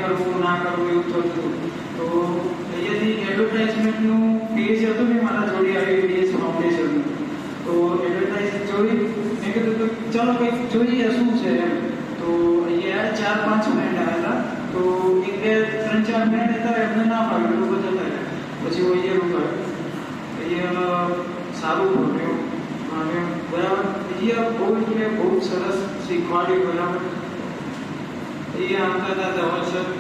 કરવું ના કરવું એવું થતું હતું. તો અહીંયાથી એડવર્ટાઇઝમેન્ટનું પેજ હતું ને મારા જોડે આવી ડીએસ ફાઉન્ડેશનનું. તો એડવર્ટાઇઝ જોઈ મેં કીધું કે ચાલો કંઈક જોઈએ શું છે એમ. તો અહીંયા 4-5 ફ્રેન્ડ આવ્યા હતા. તો 1-2-3-4 ફ્રેન્ડ હતા એમને ના પાડ્યું લોકો જતા રહ્યા. પછી હું અહીંયા રોકાયો. અહીંયા સારું ભણ્યો બરાબર. અહીંયા બહુ એટલે બહુ સરસ શીખવાડ્યું બરાબર. અહીંયા આવતા હતા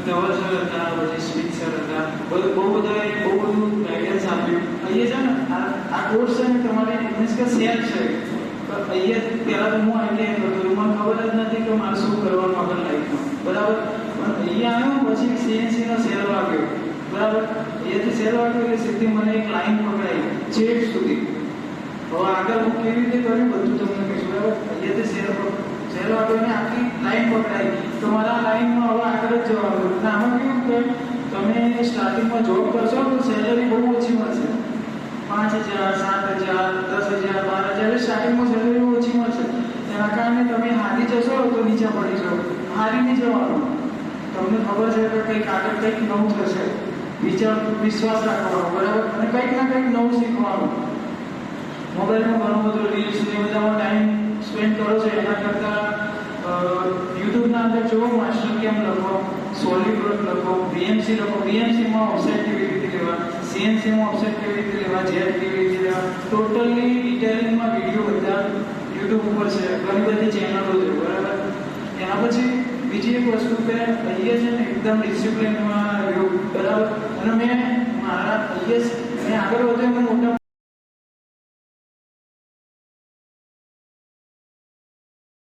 ધવલ સર હતા, પછી સ્મિત સર હતા, બહુ બધાએ બહુ બધું ગાઈડન્સ આપ્યું. અહીંયા છે ને આ કોર્સ છે ને તમારે મીન્સ કે સેલ છે. અહીંયા પહેલાં તો હું આઈડિયા કરતો મને ખબર જ નથી કે મારે શું કરવાનું આગળ લાઈફમાં બરાબર. પણ અહીંયા આવ્યો પછી સીએનસીનો સેલ વાગ્યો બરાબર. અહીંયાથી સેલ વાગ્યો એટલે સીધી મને એક લાઈન પકડાઈ છેક સુધી. હવે આગળ હું કેવી રીતે કર્યું બધું તમને કહીશું બરાબર. અહીંયાથી સેલ વાગ્યો ને આખી લાઈન પકડાઈ. તો મારા લાઈનમાં હવે આગળ જ જવાનું. અને આમાં કેવું કે તમે સ્ટાર્ટિંગમાં જોબ કરશો તો સેલરી બહુ ઓછી મળશે. 5,000, 7,000, 10,000, 12,000 સ્ટાર્ટિંગમાં સેલરી ઓછી મળશે. એના કારણે તમે હારી જશો તો નીચે પડી જાઓ. હારી નહીં જવાનું. તમને ખબર છે કે કંઈક આગળ કંઈક નવું થશે. વિશ્વાસ રાખવાનો બરાબર. અને કંઈક ના કંઈક નવું શીખવાનું. મોબાઈલમાં ઘણું બધું રીલ્સ ને બધામાં ટાઈમ સ્પેન્ડ કરો છો એના કરતાં યુટ્યુબના અંદર જુઓ માસ્ટર કેમ લખો, સોલિડ વર્ક લખો, બીએમસી લખો. બીએમસીમાં ઓફસેટ કેવી રીતે લેવા, સીએનસીમાં ઓફસેટ કેવી રીતે લેવા, જેટ કેવી રીતે લેવા, ટોટલી ડિટેલિંગમાં વિડીયો બધા યુટ્યુબ ઉપર છે. ઘણી બધી ચેનલો છે બરાબર. એના પછી બીજી એક વસ્તુ કે અહીંયા છે ને એકદમ ડિસિપ્લિનમાં રહ્યું બરાબર. અને મેં મારા અહીંયા મેં આગળ વધે